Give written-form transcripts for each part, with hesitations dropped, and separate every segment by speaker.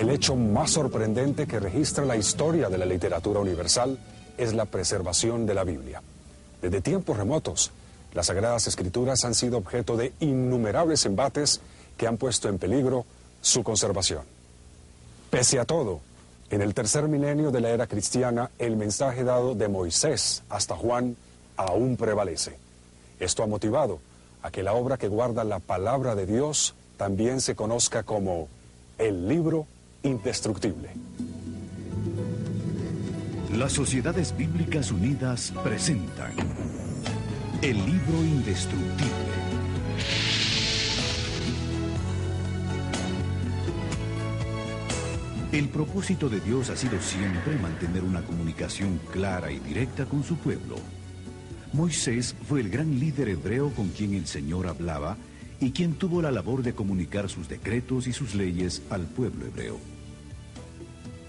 Speaker 1: El hecho más sorprendente que registra la historia de la literatura universal es la preservación de la Biblia. Desde tiempos remotos, las Sagradas Escrituras han sido objeto de innumerables embates que han puesto en peligro su conservación. Pese a todo, en el tercer milenio de la era cristiana, el mensaje dado de Moisés hasta Juan aún prevalece. Esto ha motivado a que la obra que guarda la palabra de Dios también se conozca como el libro indestructible.
Speaker 2: Las Sociedades Bíblicas Unidas presentan el libro indestructible. El propósito de Dios ha sido siempre mantener una comunicación clara y directa con su pueblo. Moisés fue el gran líder hebreo con quien el Señor hablaba y quien tuvo la labor de comunicar sus decretos y sus leyes al pueblo hebreo.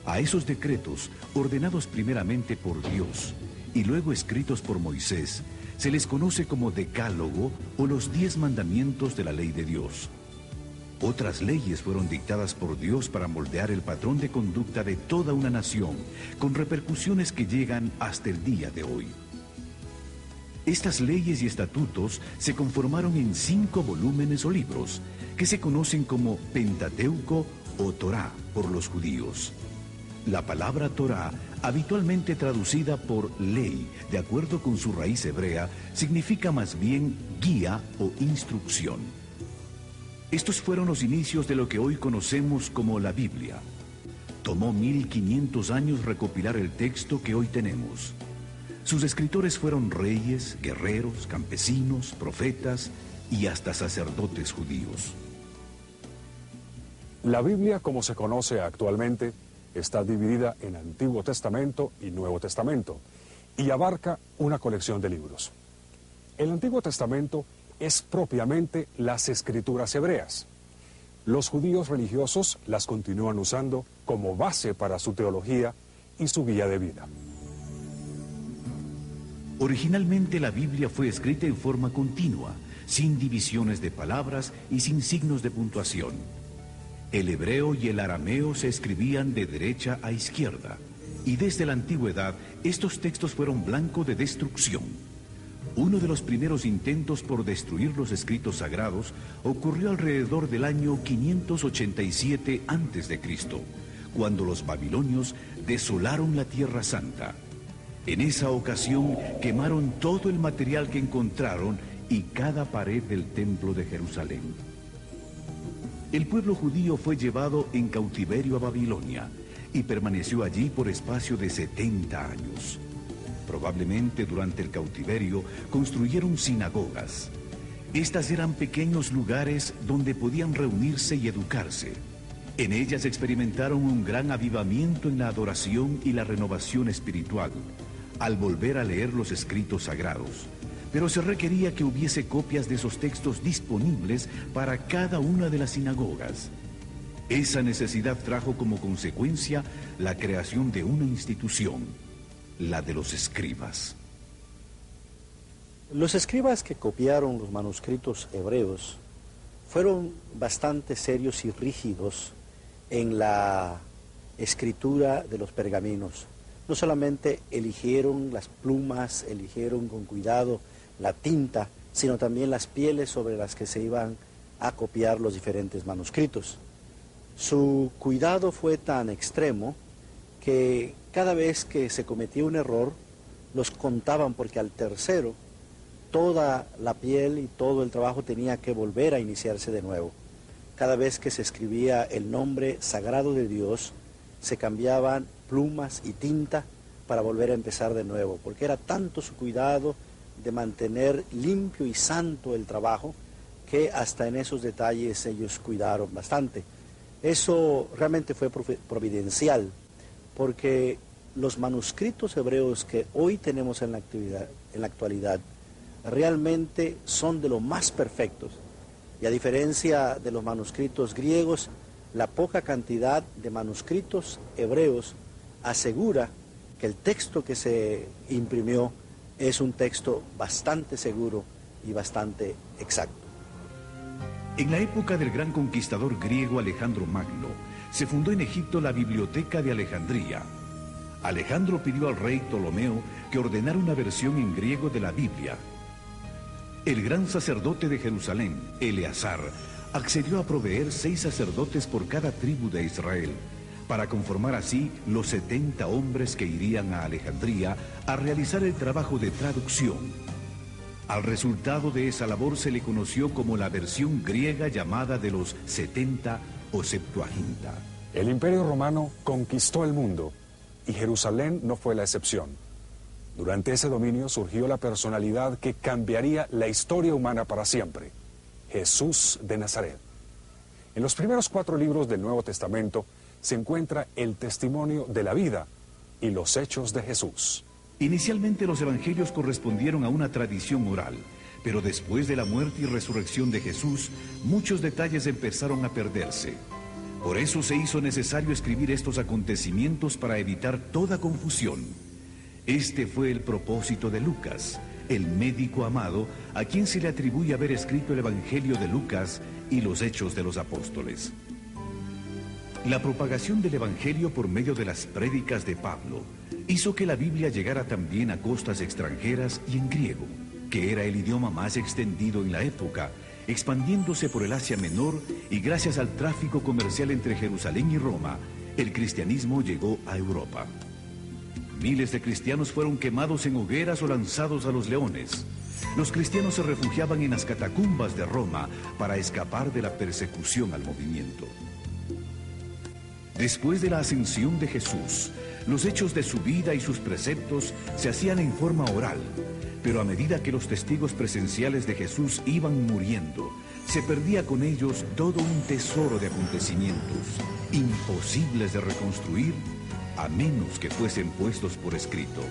Speaker 2: A esos decretos, ordenados primeramente por Dios y luego escritos por Moisés, se les conoce como Decálogo o los 10 mandamientos de la ley de Dios. Otras leyes fueron dictadas por Dios para moldear el patrón de conducta de toda una nación, con repercusiones que llegan hasta el día de hoy. Estas leyes y estatutos se conformaron en 5 volúmenes o libros, que se conocen como Pentateuco o Torá por los judíos. La palabra Torá, habitualmente traducida por ley, de acuerdo con su raíz hebrea, significa más bien guía o instrucción. Estos fueron los inicios de lo que hoy conocemos como la Biblia. Tomó 1500 años recopilar el texto que hoy tenemos. Sus escritores fueron reyes, guerreros, campesinos, profetas y hasta sacerdotes judíos.
Speaker 1: La Biblia, como se conoce actualmente, está dividida en Antiguo Testamento y Nuevo Testamento y abarca una colección de libros. El Antiguo Testamento es propiamente las escrituras hebreas. Los judíos religiosos las continúan usando como base para su teología y su guía de vida.
Speaker 2: Originalmente la Biblia fue escrita en forma continua, sin divisiones de palabras y sin signos de puntuación. El hebreo y el arameo se escribían de derecha a izquierda, y desde la antigüedad estos textos fueron blanco de destrucción. Uno de los primeros intentos por destruir los escritos sagrados ocurrió alrededor del año 587 a.C., cuando los babilonios desolaron la Tierra Santa. En esa ocasión quemaron todo el material que encontraron y cada pared del templo de Jerusalén. El pueblo judío fue llevado en cautiverio a Babilonia y permaneció allí por espacio de 70 años. Probablemente durante el cautiverio construyeron sinagogas. Estas eran pequeños lugares donde podían reunirse y educarse. En ellas experimentaron un gran avivamiento en la adoración y la renovación espiritual, al volver a leer los escritos sagrados. Pero se requería que hubiese copias de esos textos disponibles para cada una de las sinagogas. Esa necesidad trajo como consecuencia la creación de una institución, la de los escribas.
Speaker 3: Los escribas que copiaron los manuscritos hebreos fueron bastante serios y rígidos en la escritura de los pergaminos. No solamente eligieron las plumas, eligieron con cuidado la tinta, sino también las pieles sobre las que se iban a copiar los diferentes manuscritos. Su cuidado fue tan extremo que cada vez que se cometía un error, los contaban, porque al tercero toda la piel y todo el trabajo tenía que volver a iniciarse de nuevo. Cada vez que se escribía el nombre sagrado de Dios, se cambiaban plumas y tinta para volver a empezar de nuevo, porque era tanto su cuidado de mantener limpio y santo el trabajo, que hasta en esos detalles ellos cuidaron bastante. Eso realmente fue providencial, porque los manuscritos hebreos que hoy tenemos en la actualidad realmente son de lo más perfectos. Y a diferencia de los manuscritos griegos, la poca cantidad de manuscritos hebreos asegura que el texto que se imprimió es un texto bastante seguro y bastante exacto.
Speaker 2: En la época del gran conquistador griego Alejandro Magno, se fundó en Egipto la Biblioteca de Alejandría. Alejandro pidió al rey Ptolomeo que ordenara una versión en griego de la Biblia. El gran sacerdote de Jerusalén, Eleazar, accedió a proveer 6 sacerdotes por cada tribu de Israel, para conformar así los 70 hombres que irían a Alejandría a realizar el trabajo de traducción. Al resultado de esa labor se le conoció como la versión griega llamada de los 70 o Septuaginta.
Speaker 1: El Imperio Romano conquistó el mundo y Jerusalén no fue la excepción. Durante ese dominio surgió la personalidad que cambiaría la historia humana para siempre: Jesús de Nazaret. En los primeros 4 libros del Nuevo Testamento se encuentra el testimonio de la vida y los hechos de Jesús.
Speaker 2: Inicialmente los evangelios correspondieron a una tradición oral, pero después de la muerte y resurrección de Jesús, muchos detalles empezaron a perderse. Por eso se hizo necesario escribir estos acontecimientos para evitar toda confusión. Este fue el propósito de Lucas, el médico amado, a quien se le atribuye haber escrito el Evangelio de Lucas y los Hechos de los Apóstoles. La propagación del Evangelio por medio de las prédicas de Pablo hizo que la Biblia llegara también a costas extranjeras y en griego, que era el idioma más extendido en la época, expandiéndose por el Asia Menor, y gracias al tráfico comercial entre Jerusalén y Roma, el cristianismo llegó a Europa. Miles de cristianos fueron quemados en hogueras o lanzados a los leones. Los cristianos se refugiaban en las catacumbas de Roma para escapar de la persecución al movimiento. Después de la ascensión de Jesús, los hechos de su vida y sus preceptos se hacían en forma oral, pero a medida que los testigos presenciales de Jesús iban muriendo, se perdía con ellos todo un tesoro de acontecimientos, imposibles de reconstruir, a menos que fuesen puestos por escrito.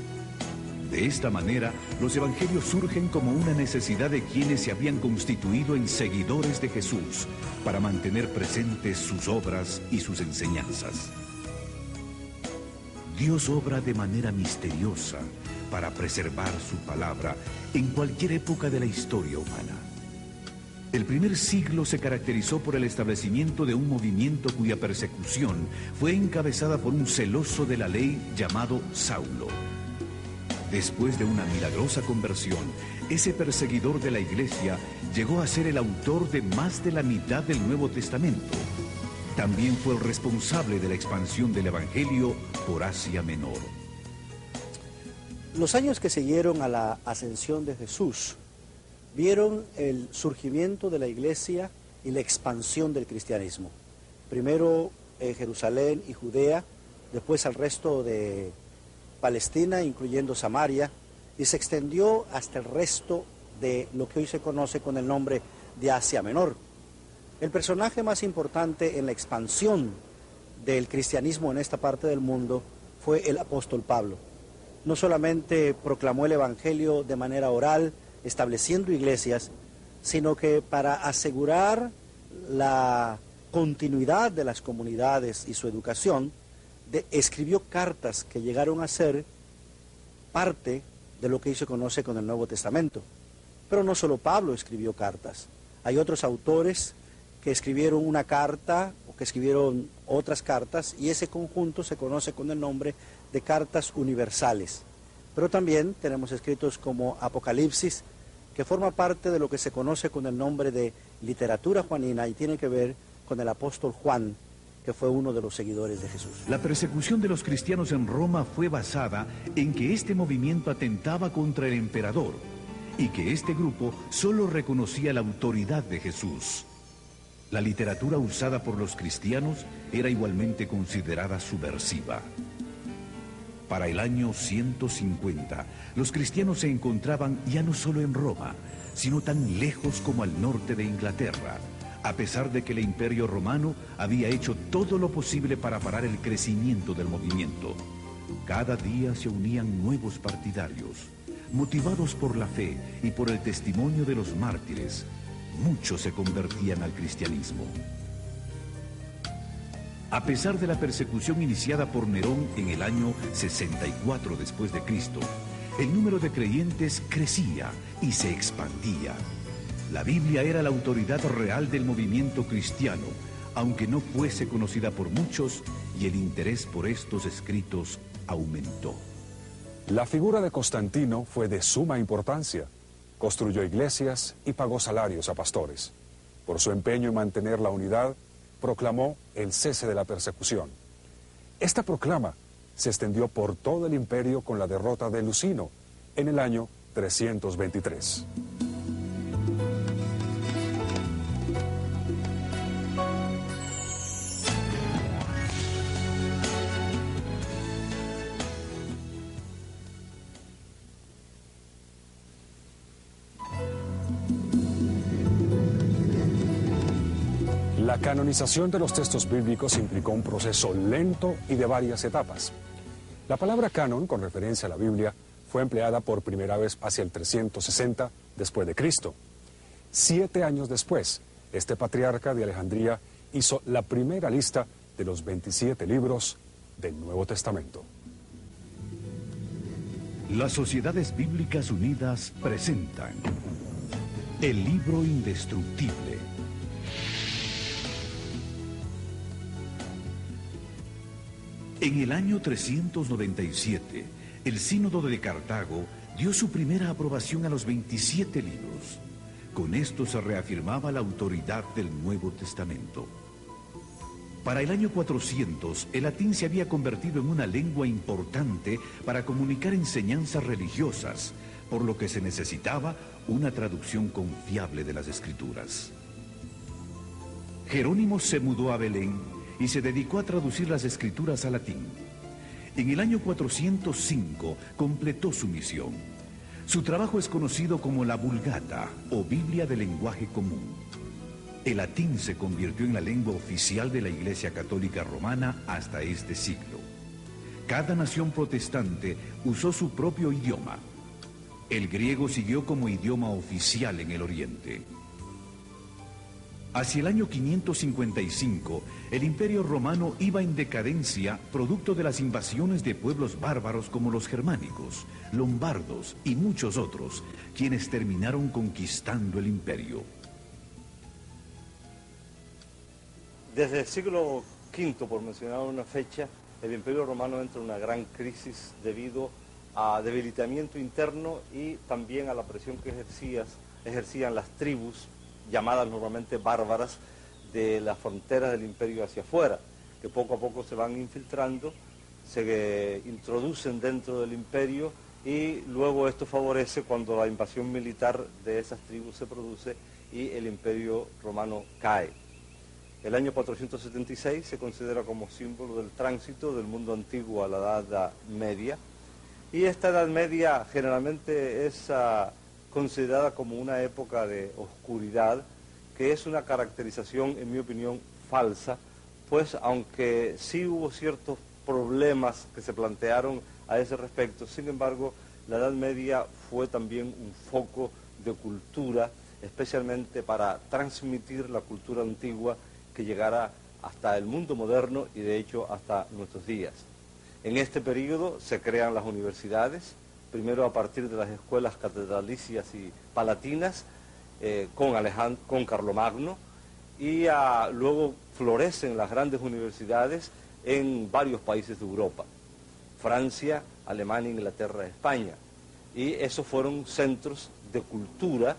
Speaker 2: De esta manera, los evangelios surgen como una necesidad de quienes se habían constituido en seguidores de Jesús para mantener presentes sus obras y sus enseñanzas. Dios obra de manera misteriosa para preservar su palabra en cualquier época de la historia humana. El primer siglo se caracterizó por el establecimiento de un movimiento cuya persecución fue encabezada por un celoso de la ley llamado Saulo. Después de una milagrosa conversión, ese perseguidor de la iglesia llegó a ser el autor de más de la mitad del Nuevo Testamento. También fue el responsable de la expansión del Evangelio por Asia Menor.
Speaker 3: Los años que siguieron a la ascensión de Jesús vieron el surgimiento de la iglesia y la expansión del cristianismo. Primero en Jerusalén y Judea, después al resto de Palestina, incluyendo Samaria, y se extendió hasta el resto de lo que hoy se conoce con el nombre de Asia Menor. El personaje más importante en la expansión del cristianismo en esta parte del mundo fue el apóstol Pablo. No solamente proclamó el evangelio de manera oral, estableciendo iglesias, sino que para asegurar la continuidad de las comunidades y su educación, escribió cartas que llegaron a ser parte de lo que hoy se conoce con el Nuevo Testamento. Pero no solo Pablo escribió cartas, hay otros autores que escribieron una carta o que escribieron otras cartas, y ese conjunto se conoce con el nombre de cartas universales. Pero también tenemos escritos como Apocalipsis, que forma parte de lo que se conoce con el nombre de literatura juanina y tiene que ver con el apóstol Juan, que fue uno de los seguidores de Jesús.
Speaker 2: La persecución de los cristianos en Roma fue basada en que este movimiento atentaba contra el emperador y que este grupo solo reconocía la autoridad de Jesús. La literatura usada por los cristianos era igualmente considerada subversiva. Para el año 150, los cristianos se encontraban ya no solo en Roma, sino tan lejos como al norte de Inglaterra, a pesar de que el Imperio Romano había hecho todo lo posible para parar el crecimiento del movimiento. Cada día se unían nuevos partidarios. Motivados por la fe y por el testimonio de los mártires, muchos se convertían al cristianismo. A pesar de la persecución iniciada por Nerón en el año 64 después de Cristo, el número de creyentes crecía y se expandía. La Biblia era la autoridad real del movimiento cristiano, aunque no fuese conocida por muchos, y el interés por estos escritos aumentó.
Speaker 1: La figura de Constantino fue de suma importancia. Construyó iglesias y pagó salarios a pastores. Por su empeño en mantener la unidad, proclamó el cese de la persecución. Esta proclama se extendió por todo el imperio con la derrota de Lucino en el año 323. La canonización de los textos bíblicos implicó un proceso lento y de varias etapas. La palabra canon, con referencia a la Biblia, fue empleada por primera vez hacia el 360 después de Cristo. 7 años después, este patriarca de Alejandría hizo la primera lista de los 27 libros del Nuevo Testamento.
Speaker 2: Las Sociedades Bíblicas Unidas presentan el libro indestructible. En el año 397, el Sínodo de Cartago dio su primera aprobación a los 27 libros. Con esto se reafirmaba la autoridad del Nuevo Testamento. Para el año 400, el latín se había convertido en una lengua importante para comunicar enseñanzas religiosas, por lo que se necesitaba una traducción confiable de las Escrituras. Jerónimo se mudó a Belén y se dedicó a traducir las Escrituras al latín. En el año 405 completó su misión. Su trabajo es conocido como la Vulgata, o Biblia de lenguaje común. El latín se convirtió en la lengua oficial de la Iglesia Católica Romana hasta este siglo. Cada nación protestante usó su propio idioma. El griego siguió como idioma oficial en el Oriente. Hacia el año 555, el Imperio Romano iba en decadencia producto de las invasiones de pueblos bárbaros como los germánicos, lombardos y muchos otros, quienes terminaron conquistando el imperio.
Speaker 4: Desde el siglo V, por mencionar una fecha, el Imperio Romano entra en una gran crisis debido a debilitamiento interno y también a la presión que ejercían las tribus llamadas normalmente bárbaras, de las fronteras del imperio hacia afuera, que poco a poco se van infiltrando, se introducen dentro del imperio y luego esto favorece cuando la invasión militar de esas tribus se produce y el imperio romano cae. El año 476 se considera como símbolo del tránsito del mundo antiguo a la Edad Media, y esta Edad Media generalmente es considerada como una época de oscuridad, que es una caracterización, en mi opinión, falsa, pues aunque sí hubo ciertos problemas que se plantearon a ese respecto, sin embargo, la Edad Media fue también un foco de cultura, especialmente para transmitir la cultura antigua que llegara hasta el mundo moderno y de hecho hasta nuestros días. En este periodo se crean las universidades, primero a partir de las escuelas catedralicias y palatinas, con Carlomagno, y luego florecen las grandes universidades en varios países de Europa, Francia, Alemania, Inglaterra, España, y esos fueron centros de cultura.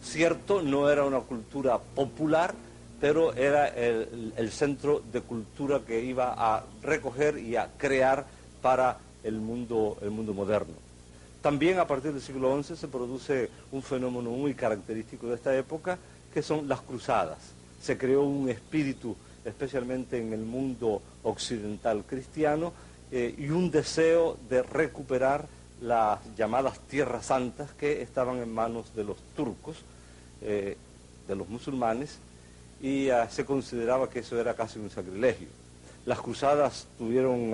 Speaker 4: Cierto, no era una cultura popular, pero era el centro de cultura que iba a recoger y a crear para el mundo moderno. También a partir del siglo XI se produce un fenómeno muy característico de esta época, que son las cruzadas. Se creó un espíritu, especialmente en el mundo occidental cristiano, y un deseo de recuperar las llamadas tierras santas que estaban en manos de los turcos, de los musulmanes, y se consideraba que eso era casi un sacrilegio. Las cruzadas tuvieron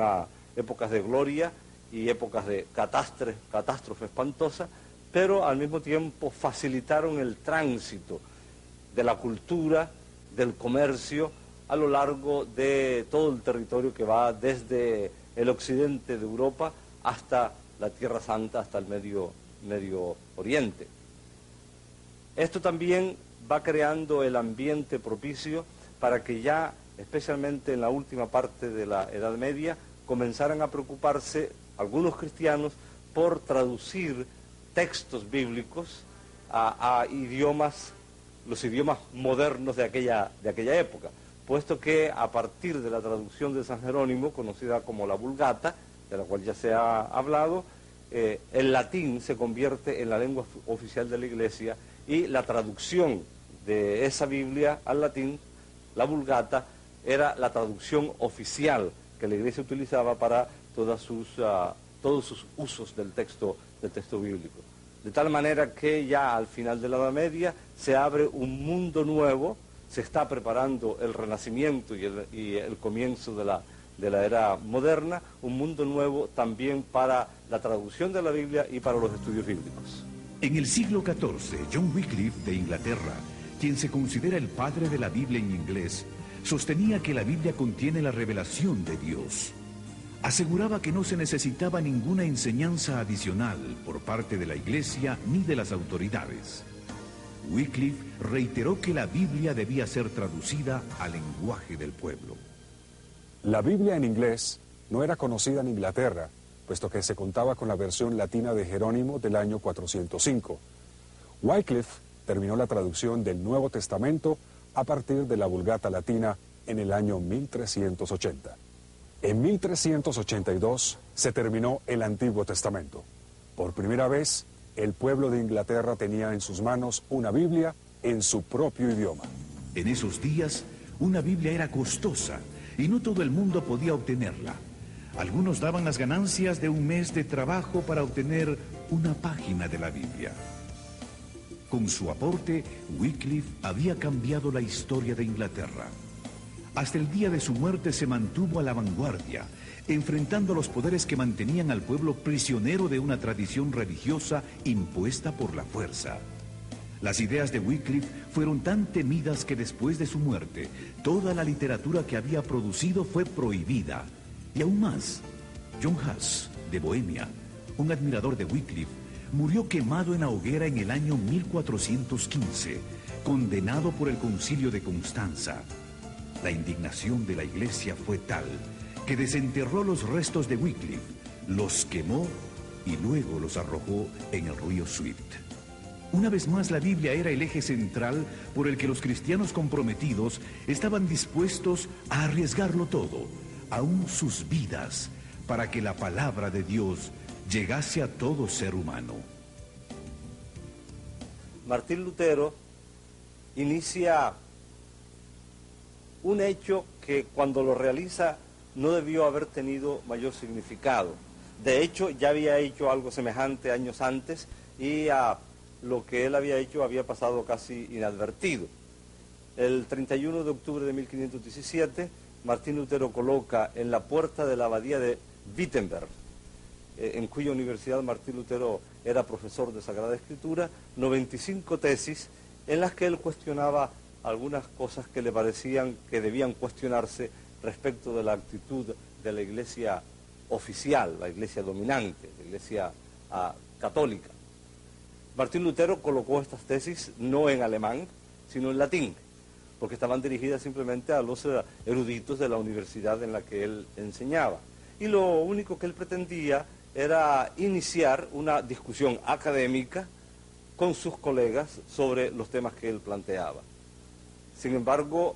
Speaker 4: épocas de gloria y épocas de catástrofe espantosa, pero al mismo tiempo facilitaron el tránsito de la cultura, del comercio, a lo largo de todo el territorio que va desde el occidente de Europa hasta la Tierra Santa, hasta el Medio Oriente. Esto también va creando el ambiente propicio para que ya, especialmente en la última parte de la Edad Media, comenzaran a preocuparse algunos cristianos por traducir textos bíblicos a idiomas, los idiomas modernos de aquella época, puesto que a partir de la traducción de San Jerónimo, conocida como la Vulgata, de la cual ya se ha hablado, el latín se convierte en la lengua oficial de la Iglesia, y la traducción de esa Biblia al latín, la Vulgata, era la traducción oficial que la Iglesia utilizaba para todos sus usos del texto bíblico. De tal manera que ya al final de la Edad Media se abre un mundo nuevo, se está preparando el Renacimiento y el comienzo de la era moderna, un mundo nuevo también para la traducción de la Biblia y para los estudios bíblicos.
Speaker 2: En el siglo XIV, John Wycliffe de Inglaterra, quien se considera el padre de la Biblia en inglés, sostenía que la Biblia contiene la revelación de Dios. Aseguraba que no se necesitaba ninguna enseñanza adicional por parte de la Iglesia ni de las autoridades. Wycliffe reiteró que la Biblia debía ser traducida al lenguaje del pueblo.
Speaker 1: La Biblia en inglés no era conocida en Inglaterra, puesto que se contaba con la versión latina de Jerónimo del año 405. Wycliffe terminó la traducción del Nuevo Testamento a partir de la Vulgata latina en el año 1380. En 1382 se terminó el Antiguo Testamento. Por primera vez, el pueblo de Inglaterra tenía en sus manos una Biblia en su propio idioma.
Speaker 2: En esos días, una Biblia era costosa y no todo el mundo podía obtenerla. Algunos daban las ganancias de un mes de trabajo para obtener una página de la Biblia. Con su aporte, Wycliffe había cambiado la historia de Inglaterra. Hasta el día de su muerte se mantuvo a la vanguardia, enfrentando a los poderes que mantenían al pueblo prisionero de una tradición religiosa impuesta por la fuerza. Las ideas de Wycliffe fueron tan temidas que después de su muerte, toda la literatura que había producido fue prohibida. Y aún más, John Huss, de Bohemia, un admirador de Wycliffe, murió quemado en la hoguera en el año 1415, condenado por el Concilio de Constanza. La indignación de la Iglesia fue tal que desenterró los restos de Wycliffe, los quemó y luego los arrojó en el río Swift. Una vez más, la Biblia era el eje central por el que los cristianos comprometidos estaban dispuestos a arriesgarlo todo, aún sus vidas, para que la palabra de Dios llegase a todo ser humano.
Speaker 4: Martín Lutero inicia un hecho que cuando lo realiza no debió haber tenido mayor significado. De hecho, ya había hecho algo semejante años antes y lo que él había hecho había pasado casi inadvertido. El 31 de octubre de 1517, Martín Lutero coloca en la puerta de la abadía de Wittenberg, en cuya universidad Martín Lutero era profesor de Sagrada Escritura, 95 tesis en las que él cuestionaba algunas cosas que le parecían que debían cuestionarse respecto de la actitud de la Iglesia oficial, la Iglesia dominante, la Iglesia católica. Martín Lutero colocó estas tesis no en alemán, sino en latín, porque estaban dirigidas simplemente a los eruditos de la universidad en la que él enseñaba. Y lo único que él pretendía era iniciar una discusión académica con sus colegas sobre los temas que él planteaba. Sin embargo,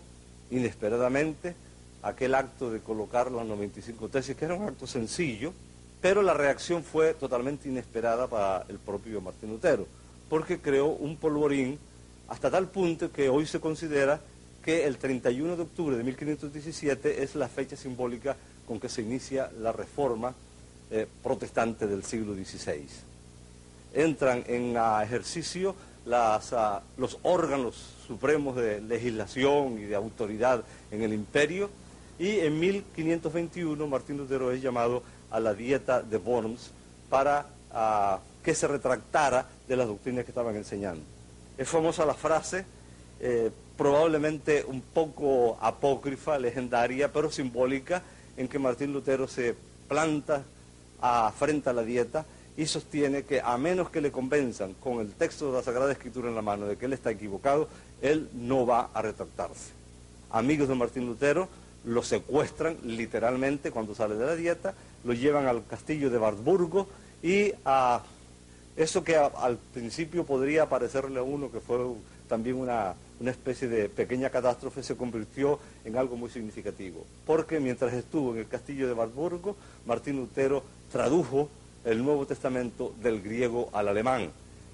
Speaker 4: inesperadamente, aquel acto de colocar las 95 tesis, que era un acto sencillo, pero la reacción fue totalmente inesperada para el propio Martín Lutero, porque creó un polvorín hasta tal punto que hoy se considera que el 31 de octubre de 1517 es la fecha simbólica con que se inicia la reforma protestante del siglo XVI. Entran en ejercicio los órganos supremos de legislación y de autoridad en el imperio, y en 1521 Martín Lutero es llamado a la Dieta de Worms para que se retractara de las doctrinas que estaban enseñando. Es famosa la frase, probablemente un poco apócrifa, legendaria, pero simbólica, en que Martín Lutero se planta frente a la Dieta y sostiene que a menos que le convenzan con el texto de la Sagrada Escritura en la mano de que él está equivocado, él no va a retractarse. Amigos de Martín Lutero lo secuestran literalmente cuando sale de la dieta, lo llevan al castillo de Wartburgo y eso que al principio podría parecerle a uno que fue también una especie de pequeña catástrofe, se convirtió en algo muy significativo. Porque mientras estuvo en el castillo de Wartburgo, Martín Lutero tradujo el Nuevo Testamento del griego al alemán,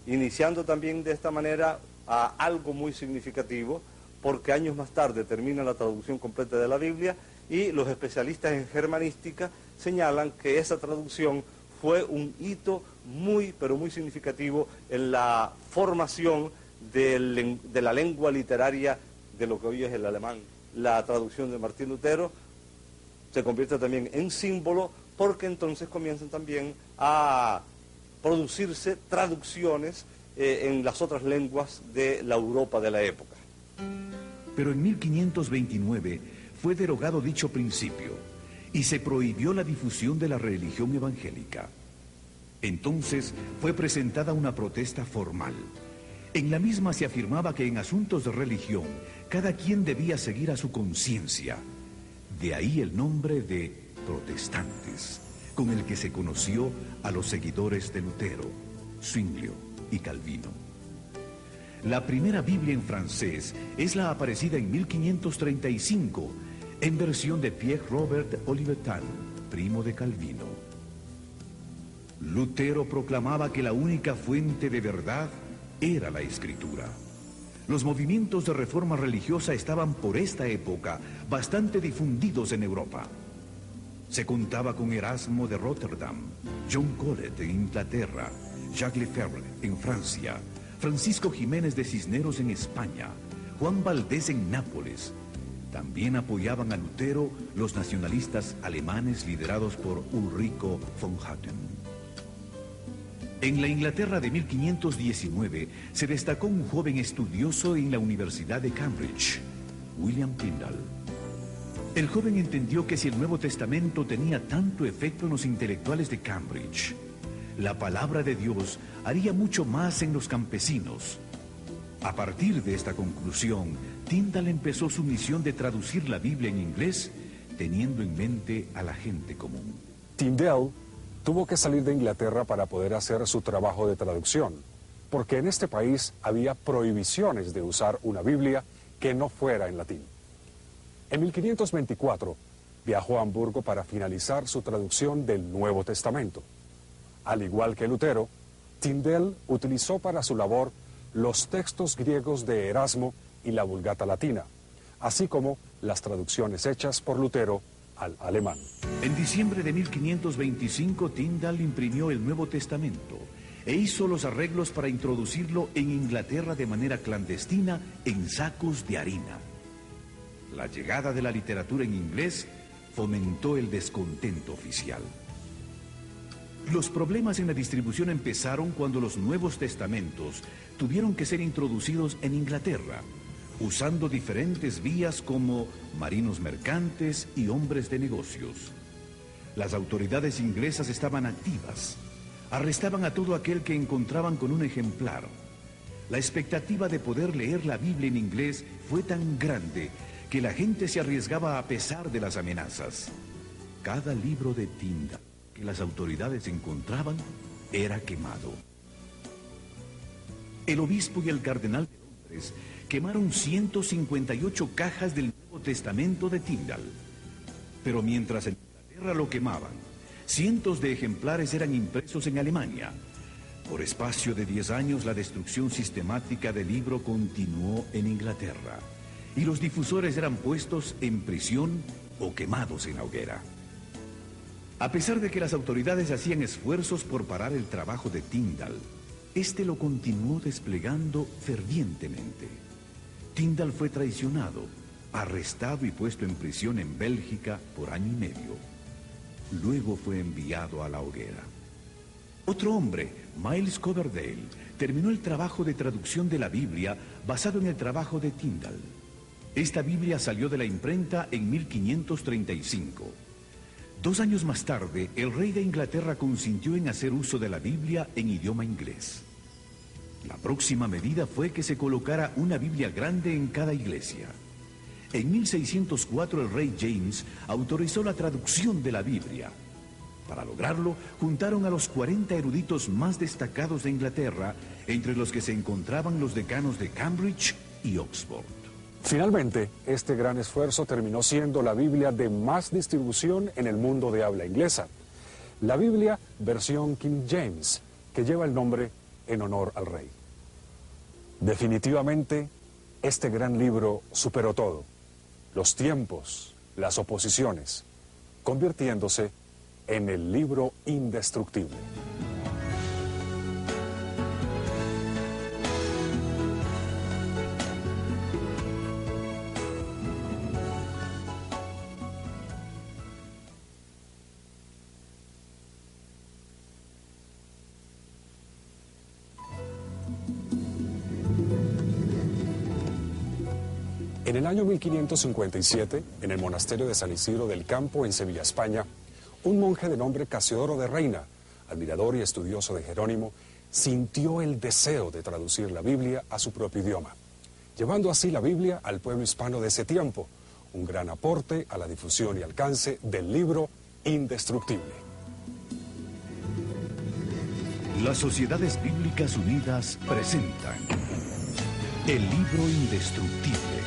Speaker 4: iniciando también de esta manera algo muy significativo, porque años más tarde termina la traducción completa de la Biblia y los especialistas en germanística señalan que esa traducción fue un hito muy, pero muy significativo en la formación de la lengua literaria de lo que hoy es el alemán. La traducción de Martín Lutero se convierte también en símbolo porque entonces comienzan también a producirse traducciones en las otras lenguas de la Europa de la época.
Speaker 2: Pero en 1529 fue derogado dicho principio y se prohibió la difusión de la religión evangélica. Entonces fue presentada una protesta formal. En la misma se afirmaba que en asuntos de religión cada quien debía seguir a su conciencia. De ahí el nombre de protestantes, con el que se conoció a los seguidores de Lutero, Zwinglio y Calvino. La primera Biblia en francés es la aparecida en 1535, en versión de Pierre Robert Olivetan, primo de Calvino. Lutero proclamaba que la única fuente de verdad era la Escritura. Los movimientos de reforma religiosa estaban por esta época bastante difundidos en Europa. Se contaba con Erasmo de Rotterdam, John Colet en Inglaterra, Jacques Lefebvre en Francia, Francisco Jiménez de Cisneros en España, Juan Valdés en Nápoles. También apoyaban a Lutero los nacionalistas alemanes liderados por Ulrico von Hutten. En la Inglaterra de 1519 se destacó un joven estudioso en la Universidad de Cambridge, William Tyndale. El joven entendió que si el Nuevo Testamento tenía tanto efecto en los intelectuales de Cambridge, la palabra de Dios haría mucho más en los campesinos. A partir de esta conclusión, Tyndale empezó su misión de traducir la Biblia en inglés, teniendo en mente a la gente común.
Speaker 1: Tyndale tuvo que salir de Inglaterra para poder hacer su trabajo de traducción, porque en este país había prohibiciones de usar una Biblia que no fuera en latín. En 1524 viajó a Hamburgo para finalizar su traducción del Nuevo Testamento. Al igual que Lutero, Tyndale utilizó para su labor los textos griegos de Erasmo y la Vulgata Latina, así como las traducciones hechas por Lutero al alemán.
Speaker 2: En diciembre de 1525, Tyndale imprimió el Nuevo Testamento e hizo los arreglos para introducirlo en Inglaterra de manera clandestina en sacos de harina. La llegada de la literatura en inglés fomentó el descontento oficial. Los problemas en la distribución empezaron cuando los Nuevos Testamentos tuvieron que ser introducidos en Inglaterra, usando diferentes vías como marinos mercantes y hombres de negocios. Las autoridades inglesas estaban activas. Arrestaban a todo aquel que encontraban con un ejemplar. La expectativa de poder leer la Biblia en inglés fue tan grande que la gente se arriesgaba a pesar de las amenazas. Cada libro de Tyndale que las autoridades encontraban era quemado. El obispo y el cardenal de Londres quemaron 158 cajas del Nuevo Testamento de Tyndale. Pero mientras en Inglaterra lo quemaban, cientos de ejemplares eran impresos en Alemania. Por espacio de 10 años, la destrucción sistemática del libro continuó en Inglaterra, y los difusores eran puestos en prisión o quemados en la hoguera. A pesar de que las autoridades hacían esfuerzos por parar el trabajo de Tyndale, este lo continuó desplegando fervientemente. Tyndale fue traicionado, arrestado y puesto en prisión en Bélgica por año y medio. Luego fue enviado a la hoguera. Otro hombre, Miles Coverdale, terminó el trabajo de traducción de la Biblia basado en el trabajo de Tyndale. Esta Biblia salió de la imprenta en 1535. 2 años más tarde, el rey de Inglaterra consintió en hacer uso de la Biblia en idioma inglés. La próxima medida fue que se colocara una Biblia grande en cada iglesia. En 1604 el rey James autorizó la traducción de la Biblia. Para lograrlo, juntaron a los 40 eruditos más destacados de Inglaterra, entre los que se encontraban los decanos de Cambridge y Oxford.
Speaker 1: Finalmente, este gran esfuerzo terminó siendo la Biblia de más distribución en el mundo de habla inglesa. La Biblia versión King James, que lleva el nombre en honor al rey. Definitivamente, este gran libro superó todo, los tiempos, las oposiciones, convirtiéndose en el libro indestructible. En el año 1557, en el monasterio de San Isidro del Campo, en Sevilla, España, un monje de nombre Casiodoro de Reina, admirador y estudioso de Jerónimo, sintió el deseo de traducir la Biblia a su propio idioma, llevando así la Biblia al pueblo hispano de ese tiempo, un gran aporte a la difusión y alcance del libro indestructible.
Speaker 2: Las Sociedades Bíblicas Unidas presentan el libro indestructible.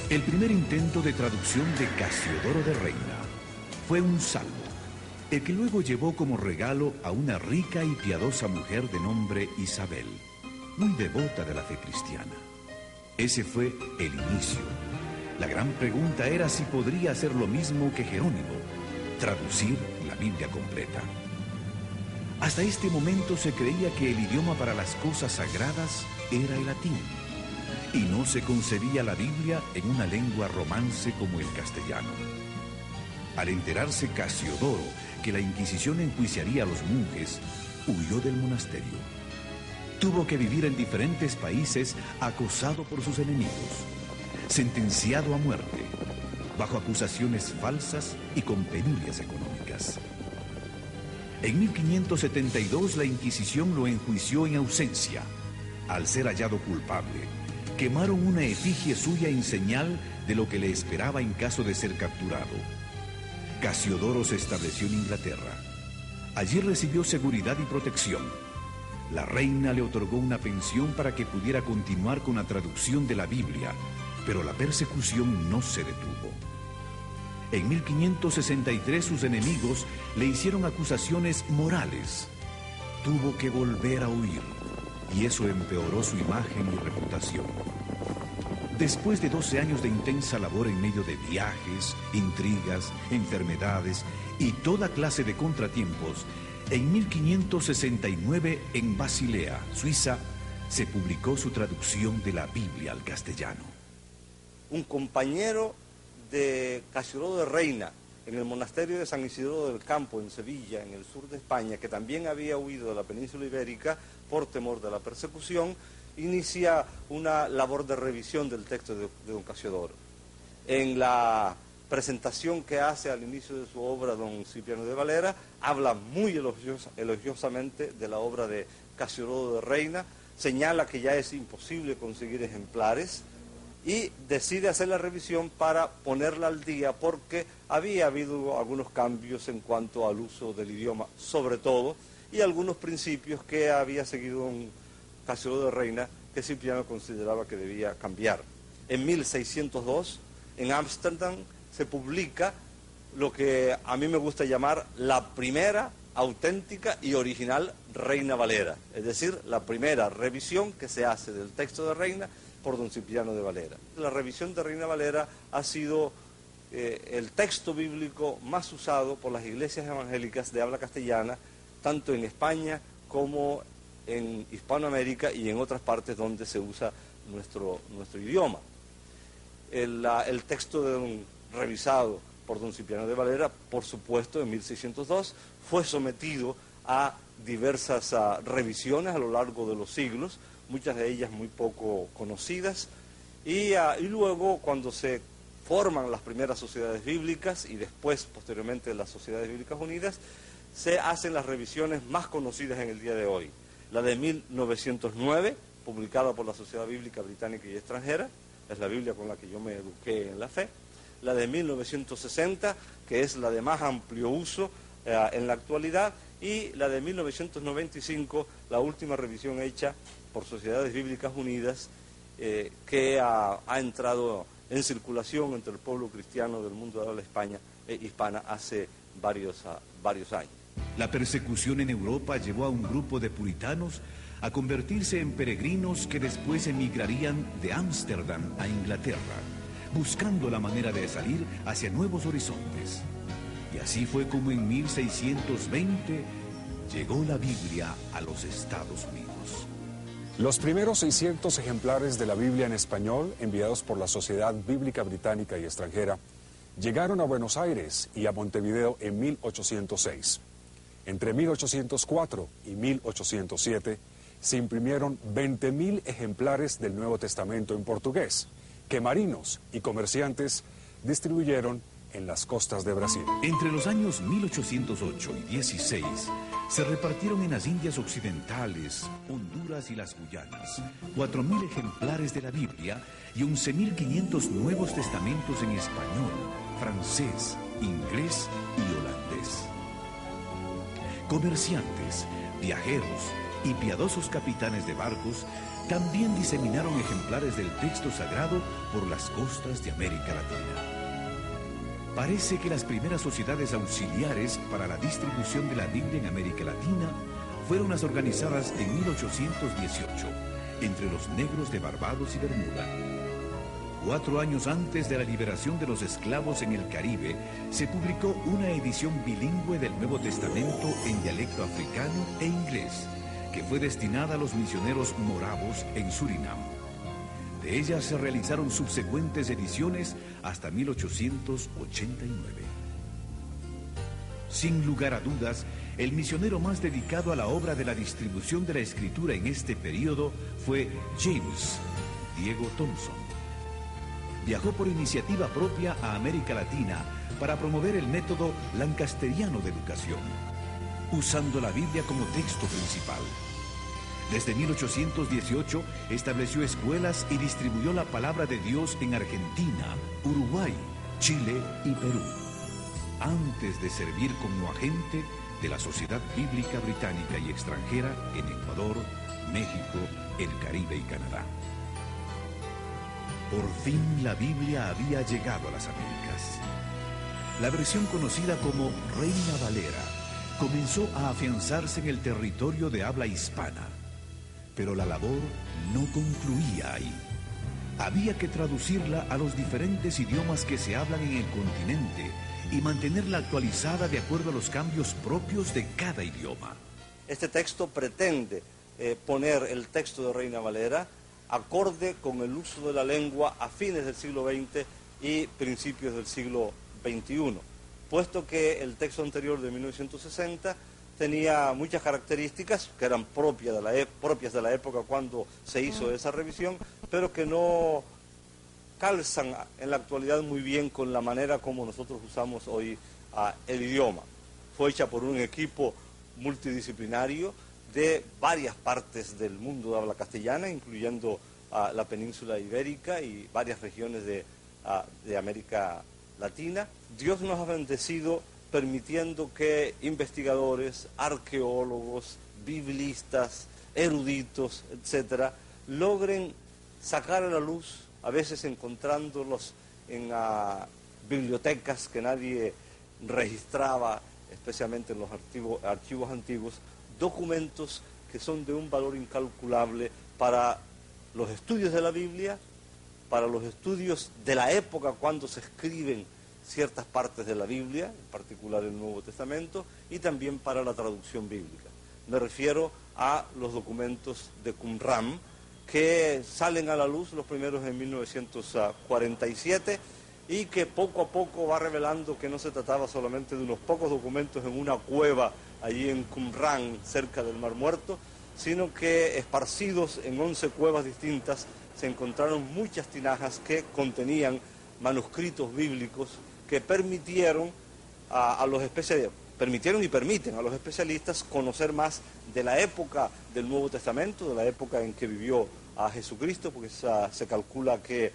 Speaker 2: El primer intento de traducción de Casiodoro de Reina fue un salmo, el que luego llevó como regalo a una rica y piadosa mujer de nombre Isabel, muy devota de la fe cristiana. Ese fue el inicio. La gran pregunta era si podría hacer lo mismo que Jerónimo, traducir la Biblia completa. Hasta este momento se creía que el idioma para las cosas sagradas era el latín, y no se concebía la Biblia en una lengua romance como el castellano. Al enterarse Casiodoro que la Inquisición enjuiciaría a los monjes, huyó del monasterio. Tuvo que vivir en diferentes países acosado por sus enemigos, sentenciado a muerte, bajo acusaciones falsas y con penurias económicas. En 1572 la Inquisición lo enjuició en ausencia. Al ser hallado culpable, quemaron una efigie suya en señal de lo que le esperaba en caso de ser capturado. Casiodoro se estableció en Inglaterra. Allí recibió seguridad y protección. La reina le otorgó una pensión para que pudiera continuar con la traducción de la Biblia, pero la persecución no se detuvo. En 1563 sus enemigos le hicieron acusaciones morales. Tuvo que volver a huir, y eso empeoró su imagen y reputación. Después de 12 años de intensa labor en medio de viajes, intrigas, enfermedades y toda clase de contratiempos, en 1569 en Basilea, Suiza, se publicó su traducción de la Biblia al castellano.
Speaker 4: Un compañero de Casiodoro de Reina en el monasterio de San Isidro del Campo, en Sevilla, en el sur de España, que también había huido de la península ibérica por temor de la persecución, inicia una labor de revisión del texto de don Casiodoro. En la presentación que hace al inicio de su obra don Cipriano de Valera, habla muy elogiosamente de la obra de Casiodoro de Reina, señala que ya es imposible conseguir ejemplares y decide hacer la revisión para ponerla al día porque había habido algunos cambios en cuanto al uso del idioma, sobre todo, y algunos principios que había seguido un Casiodoro de Reina que Cipriano consideraba que debía cambiar. En 1602, en Ámsterdam, se publica lo que a mí me gusta llamar la primera auténtica y original Reina Valera, es decir, la primera revisión que se hace del texto de Reina por don Cipriano de Valera. La revisión de Reina Valera ha sido el texto bíblico más usado por las iglesias evangélicas de habla castellana, tanto en España como en Hispanoamérica y en otras partes donde se usa nuestro idioma. El texto revisado por don Cipriano de Valera, por supuesto, en 1602, fue sometido a diversas revisiones a lo largo de los siglos, muchas de ellas muy poco conocidas, y luego cuando se forman las primeras sociedades bíblicas y después, posteriormente, las Sociedades Bíblicas Unidas, se hacen las revisiones más conocidas en el día de hoy. La de 1909, publicada por la Sociedad Bíblica Británica y Extranjera, es la Biblia con la que yo me eduqué en la fe. La de 1960, que es la de más amplio uso en la actualidad, y la de 1995, la última revisión hecha por Sociedades Bíblicas Unidas, que ha entrado en circulación entre el pueblo cristiano del mundo de habla hispana hace varios años.
Speaker 2: La persecución en Europa llevó a un grupo de puritanos a convertirse en peregrinos que después emigrarían de Ámsterdam a Inglaterra, buscando la manera de salir hacia nuevos horizontes. Y así fue como en 1620 llegó la Biblia a los Estados Unidos.
Speaker 1: Los primeros 600 ejemplares de la Biblia en español, enviados por la Sociedad Bíblica Británica y Extranjera, llegaron a Buenos Aires y a Montevideo en 1806. Entre 1804 y 1807 se imprimieron 20.000 ejemplares del Nuevo Testamento en portugués, que marinos y comerciantes distribuyeron en las costas de Brasil.
Speaker 2: Entre los años 1808 y 16 se repartieron en las Indias Occidentales, Honduras y las Guyanas 4.000 ejemplares de la Biblia y 11.500 Nuevos Testamentos en español, francés, inglés y holandés. Comerciantes, viajeros y piadosos capitanes de barcos también diseminaron ejemplares del texto sagrado por las costas de América Latina. Parece que las primeras sociedades auxiliares para la distribución de la Biblia en América Latina fueron las organizadas en 1818 entre los negros de Barbados y Bermuda. 4 años antes de la liberación de los esclavos en el Caribe, se publicó una edición bilingüe del Nuevo Testamento en dialecto africano e inglés, que fue destinada a los misioneros moravos en Surinam. De ella se realizaron subsecuentes ediciones hasta 1889. Sin lugar a dudas, el misionero más dedicado a la obra de la distribución de la escritura en este periodo fue James Diego Thompson. Viajó por iniciativa propia a América Latina para promover el método lancasteriano de educación, usando la Biblia como texto principal. Desde 1818 estableció escuelas y distribuyó la palabra de Dios en Argentina, Uruguay, Chile y Perú, antes de servir como agente de la Sociedad Bíblica Británica y Extranjera en Ecuador, México, el Caribe y Canadá. Por fin la Biblia había llegado a las Américas. La versión conocida como Reina Valera comenzó a afianzarse en el territorio de habla hispana. Pero la labor no concluía ahí. Había que traducirla a los diferentes idiomas que se hablan en el continente y mantenerla actualizada de acuerdo a los cambios propios de cada idioma.
Speaker 4: Este texto pretende poner el texto de Reina Valera acorde con el uso de la lengua a fines del siglo XX y principios del siglo XXI, puesto que el texto anterior de 1960 tenía muchas características que eran propias de la época cuando se hizo esa revisión, pero que no calzan en la actualidad muy bien con la manera como nosotros usamos hoy el idioma. Fue hecha por un equipo multidisciplinario de varias partes del mundo de habla castellana, incluyendo la península ibérica y varias regiones de América Latina. Dios nos ha bendecido permitiendo que investigadores, arqueólogos, biblistas, eruditos, etcétera, logren sacar a la luz, a veces encontrándolos en bibliotecas que nadie registraba, especialmente en los archivos antiguos, documentos que son de un valor incalculable para los estudios de la Biblia, para los estudios de la época cuando se escriben ciertas partes de la Biblia, en particular el Nuevo Testamento, y también para la traducción bíblica. Me refiero a los documentos de Qumran, que salen a la luz los primeros en 1947 y que poco a poco va revelando que no se trataba solamente de unos pocos documentos en una cueva allí en Qumran, cerca del Mar Muerto, sino que esparcidos en 11 cuevas distintas se encontraron muchas tinajas que contenían manuscritos bíblicos que permitieron a los permitieron y permiten a los especialistas conocer más de la época del Nuevo Testamento, de la época en que vivió a Jesucristo, porque se calcula que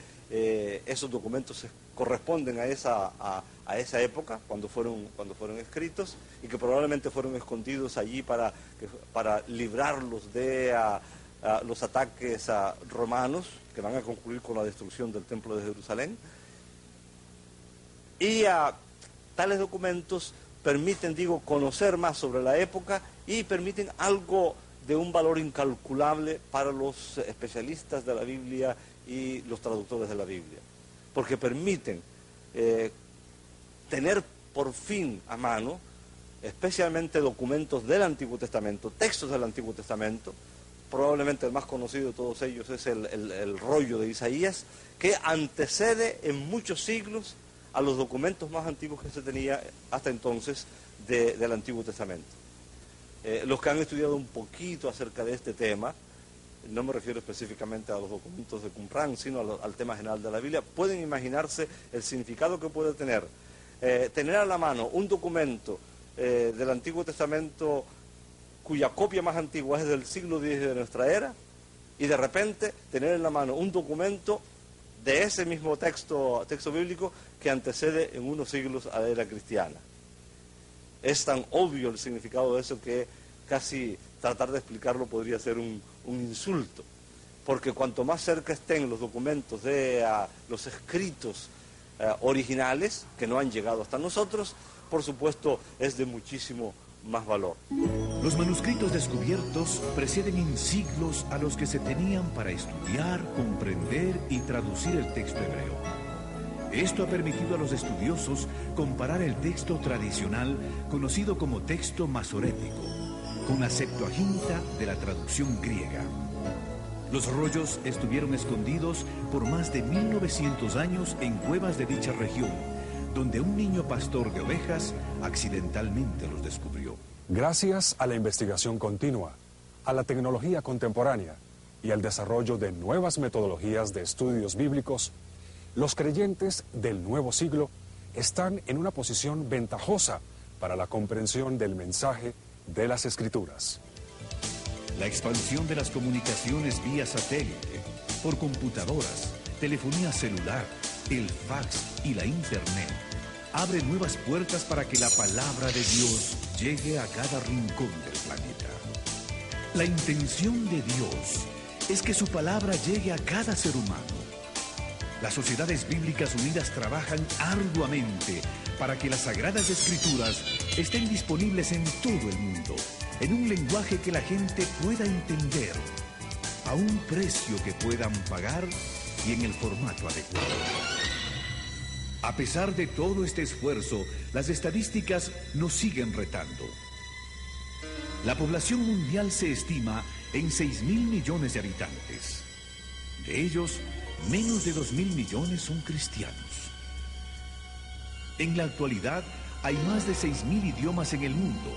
Speaker 4: esos documentos corresponden a esa época, cuando fueron escritos, y que probablemente fueron escondidos allí para librarlos de los ataques romanos, que van a concluir con la destrucción del Templo de Jerusalén. Y tales documentos permiten, conocer más sobre la época y permiten algo de un valor incalculable para los especialistas de la Biblia y los traductores de la Biblia, porque permiten tener por fin a mano, especialmente documentos del Antiguo Testamento, textos del Antiguo Testamento. Probablemente el más conocido de todos ellos es el rollo de Isaías, que antecede en muchos siglos a los documentos más antiguos que se tenía hasta entonces del Antiguo Testamento. Los que han estudiado un poquito acerca de este tema, no me refiero específicamente a los documentos de Qumran, sino al tema general de la Biblia, pueden imaginarse el significado que puede tener a la mano un documento del Antiguo Testamento cuya copia más antigua es del siglo X de nuestra era, y de repente tener en la mano un documento de ese mismo texto bíblico que antecede en unos siglos a la era cristiana. Es tan obvio el significado de eso que casi tratar de explicarlo podría ser un insulto, porque cuanto más cerca estén los documentos de los escritos originales, que no han llegado hasta nosotros, por supuesto es de muchísimo más valor.
Speaker 2: Los manuscritos descubiertos preceden en siglos a los que se tenían para estudiar, comprender y traducir el texto hebreo. Esto ha permitido a los estudiosos comparar el texto tradicional, conocido como texto masorético, con la Septuaginta de la traducción griega. Los rollos estuvieron escondidos por más de 1900 años en cuevas de dicha región, donde un niño pastor de ovejas accidentalmente los descubrió.
Speaker 1: Gracias a la investigación continua, a la tecnología contemporánea y al desarrollo de nuevas metodologías de estudios bíblicos, los creyentes del nuevo siglo están en una posición ventajosa para la comprensión del mensaje de las Escrituras.
Speaker 2: La expansión de las comunicaciones vía satélite, por computadoras, telefonía celular, el fax y la internet abre nuevas puertas para que la palabra de Dios llegue a cada rincón del planeta. La intención de Dios es que su palabra llegue a cada ser humano. Las Sociedades Bíblicas Unidas trabajan arduamente para que las Sagradas Escrituras estén disponibles en todo el mundo, en un lenguaje que la gente pueda entender, a un precio que puedan pagar y en el formato adecuado. A pesar de todo este esfuerzo, las estadísticas nos siguen retando. La población mundial se estima en 6.000 millones de habitantes. De ellos, menos de 2.000 millones son cristianos. En la actualidad, hay más de 6.000 idiomas en el mundo.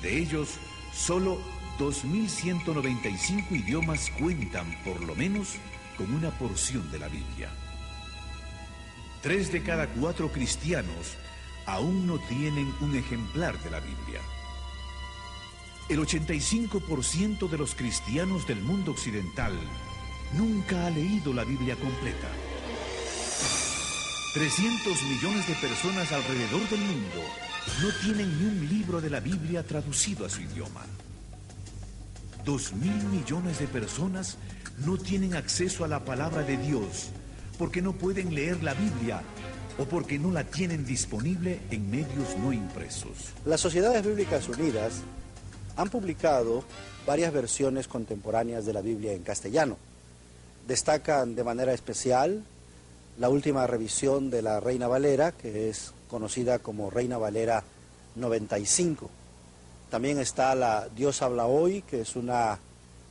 Speaker 2: De ellos, solo 2.195 idiomas cuentan, por lo menos, con una porción de la Biblia. 3 de cada 4 cristianos aún no tienen un ejemplar de la Biblia. El 85% de los cristianos del mundo occidental nunca ha leído la Biblia completa. 300 millones de personas alrededor del mundo no tienen ni un libro de la Biblia traducido a su idioma. 2.000 millones de personas no tienen acceso a la palabra de Dios porque no pueden leer la Biblia o porque no la tienen disponible en medios no impresos.
Speaker 3: Las Sociedades Bíblicas Unidas han publicado varias versiones contemporáneas de la Biblia en castellano. Destacan de manera especial la última revisión de la Reina Valera, que es conocida como Reina Valera 95. También está la Dios habla hoy, que es una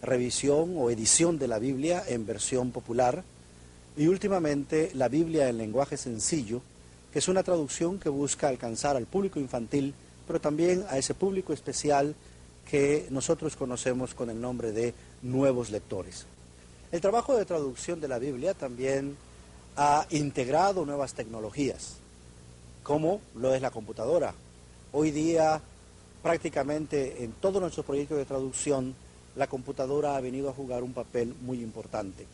Speaker 3: revisión o edición de la Biblia en versión popular. Y últimamente la Biblia en lenguaje sencillo, que es una traducción que busca alcanzar al público infantil, pero también a ese público especial que nosotros conocemos con el nombre de nuevos lectores. El trabajo de traducción de la Biblia también ha integrado nuevas tecnologías, como lo es la computadora, Hoy día, prácticamente en todos nuestros proyectos de traducción, la computadora ha venido a jugar un papel muy importante.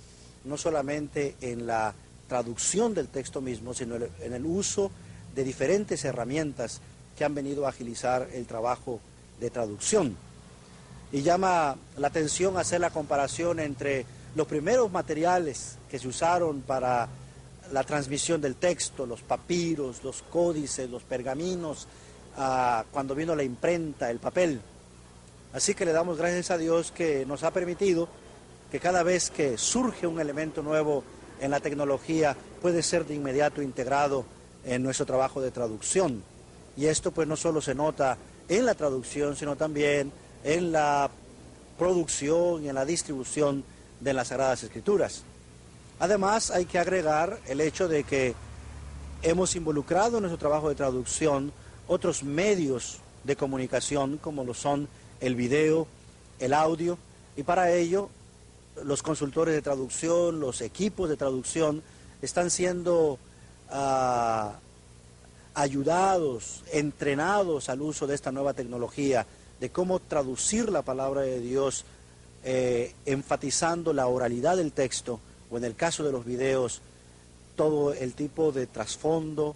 Speaker 3: No solamente en la traducción del texto mismo, sino en el uso de diferentes herramientas que han venido a agilizar el trabajo de traducción. Y llama la atención hacer la comparación entre los primeros materiales que se usaron para la transmisión del texto, los papiros, los códices, los pergaminos, cuando vino la imprenta, el papel. Así que le damos gracias a Dios que nos ha permitido que cada vez que surge un elemento nuevo en la tecnología puede ser de inmediato integrado en nuestro trabajo de traducción. Y esto pues no solo se nota en la traducción, sino también en la producción y en la distribución de las Sagradas Escrituras. Además hay que agregar el hecho de que hemos involucrado en nuestro trabajo de traducción otros medios de comunicación como lo son el video, el audio, y para ello los consultores de traducción, los equipos de traducción están siendo ayudados, entrenados al uso de esta nueva tecnología, de cómo traducir la palabra de Dios, enfatizando la oralidad del texto, o en el caso de los videos, todo el tipo de trasfondo,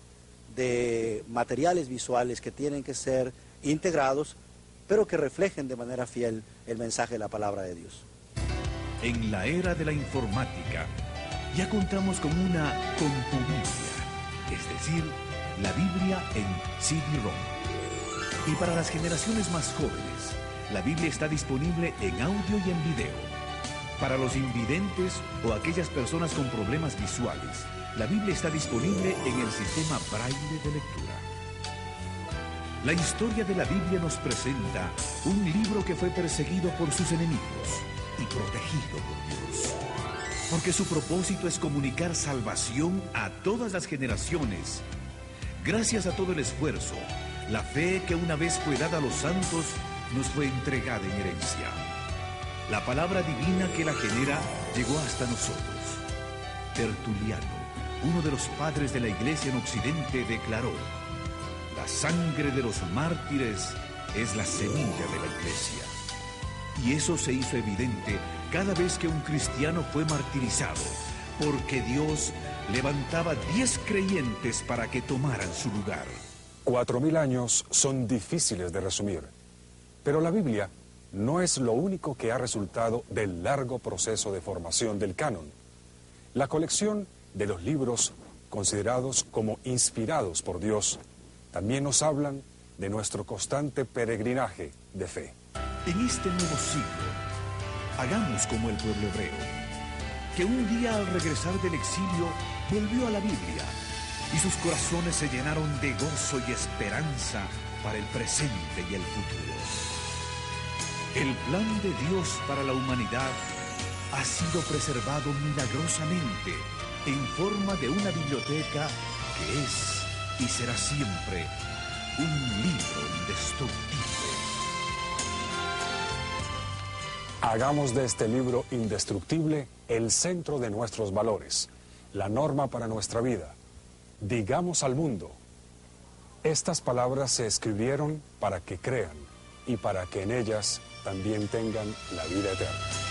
Speaker 3: de materiales visuales que tienen que ser integrados, pero que reflejen de manera fiel el mensaje de la palabra de Dios.
Speaker 2: En la era de la informática, ya contamos con una compubiblia, es decir, la Biblia en CD-ROM. Y para las generaciones más jóvenes, la Biblia está disponible en audio y en video. Para los invidentes o aquellas personas con problemas visuales, la Biblia está disponible en el sistema Braille de lectura. La historia de la Biblia nos presenta un libro que fue perseguido por sus enemigos y protegido por Dios. Porque su propósito es comunicar salvación a todas las generaciones. Gracias a todo el esfuerzo, la fe que una vez fue dada a los santos nos fue entregada en herencia. La palabra divina que la genera llegó hasta nosotros. Tertuliano, uno de los padres de la Iglesia en Occidente, declaró: la sangre de los mártires es la semilla de la Iglesia. Y eso se hizo evidente cada vez que un cristiano fue martirizado, porque Dios levantaba 10 creyentes para que tomaran su lugar.
Speaker 1: 4000 años son difíciles de resumir, pero la Biblia no es lo único que ha resultado del largo proceso de formación del canon. La colección de los libros considerados como inspirados por Dios también nos hablan de nuestro constante peregrinaje de fe.
Speaker 2: En este nuevo siglo, hagamos como el pueblo hebreo, que un día al regresar del exilio volvió a la Biblia y sus corazones se llenaron de gozo y esperanza para el presente y el futuro. El plan de Dios para la humanidad ha sido preservado milagrosamente en forma de una biblioteca que es y será siempre un libro indestructible.
Speaker 1: Hagamos de este libro indestructible el centro de nuestros valores, la norma para nuestra vida. Digamos al mundo: estas palabras se escribieron para que crean y para que en ellas también tengan la vida eterna.